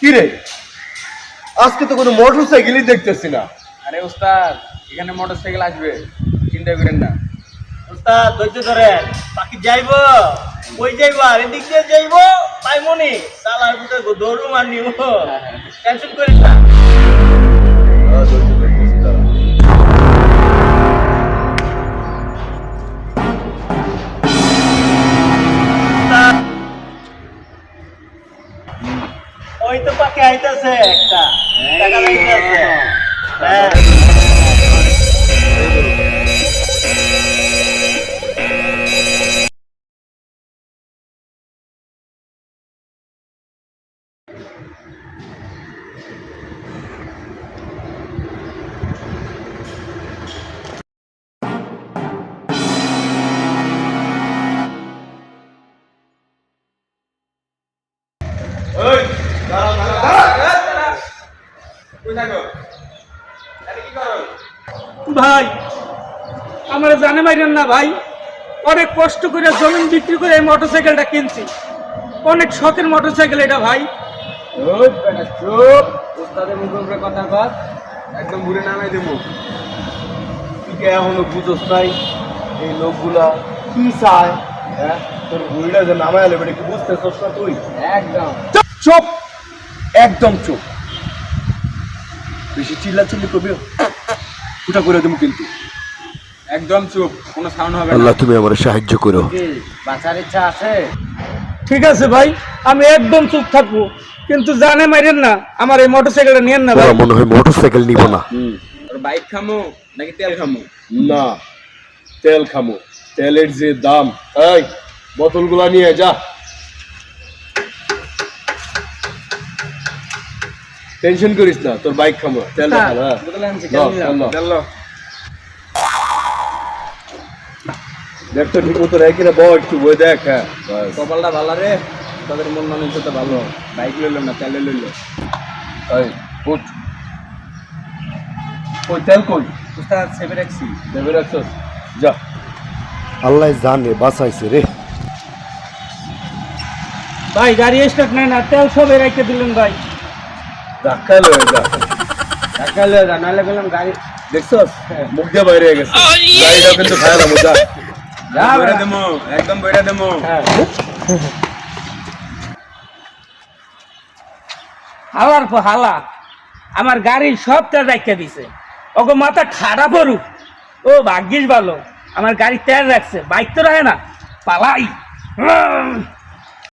কি রে, আজকে তো কোনো মোটর সাইকেলই দেখতেছি না। আরে ওস্তাদ, এখানে মোটরসাইকেল আসবে, চিন্তা করেন না। ওস্তাদ ধৈর্য ধরেন, বাকি যাইবো ওই যাইবো আর এদিক দিয়ে যাইবো তাই মনে সালার ভিতরে দৌড়ু মারনি ও টেনশন করিস না। ধৈর্য ধরতেছি, দাঁড়া। ওই তো পাকে আইতাছে একটা টাকা লাইতাছে। হ্যাঁ এই, দাঁড়া, দাঁড়া, দাঁড়া। কই থাকো? আরে কি করো? ভাই আমার জানে মাইরেন না ভাই, অনেক কষ্ট করে জমিন বিক্রি করে এই মোটরসাইকেলটা কিনছি, অনেক শখের মোটরসাইকেল এটা ভাই। ওই বেটা চুপ, ওস্তাদের মুখের উপরে কথা কর, একদম ঘুরে নামাই দেবো। তুই কি এখনো বুঝোস নাই এই লোকগুলা কি চায়? হ্যাঁ, তোর বুড়িটা যে নামায় এলো বেটা, কি বুঝতেছস না তুই? একদম চুপ, একদম চুপ। বেশি চিল্লাচিল্লি করবি, ফুটা করে দেবো কিন্তু। একদম চুপ, কোনো সাউন্ড হবে আল্লাহ না। তুমি আমার সাহায্য করো। কি বাঁচার ইচ্ছা আছে? ঠিক আছে ভাই, আমি একদম চুপ থাকবো, কিন্তু জানে মাইরেন না আমার এই মোটরসাইকেলটা নিয়েন না ভাই। ওরা মনে হয় মোটরসাইকেল নিব না। তোর বাইক খামু নাকি তেল খামু? না, তেল খামো। তেলের যে দাম, এই বোতলগুলা নিয়ে যা। টেনশন করিস না, তোর বাইক খামো, তেল হ্যাঁ। দেখা। বোতলে আনছি, দাও, তেল নিলাম। তেল দাও। তেল দাও। দেখ তো ঠিক মতো রেখে না, বল একটু বই দেখ। হ্যাঁ বাস। কপালটা ভালো রে, তাদের মন মানুষ তো ভালো। বাইক লইল না, তেল লইল। এই উঠ, কই তেল কই? ওস্তাদ সেভে রাখছি। দেবে রাখছস, যা। আল্লাহ জানে বাঁচাইছে রে। ভাই গাড়ি স্টার্ট নাই না, তেল সব রেখে দিলেন ভাই। ধাক্কা লয়ে যা। ধাক্কা লয়ে যা, নাহলে বললাম গাড়ি দেখছস মুখ দিয়ে বাইরে হয়ে গেছে, গাড়িটা কিন্তু খায় না মজা। যা বইরা দেমো, একদম বইরা দেমো। হ্যাঁ। হালার পর হালা আমার গাড়ি সব তেল রাখতে দিছে, ওগো মাথা খারাপ পড়ুক। ও ভাগ্যিস ভালো আমার গাড়ি তেল রাখছে, বাইক তো রাখে না, পালাই।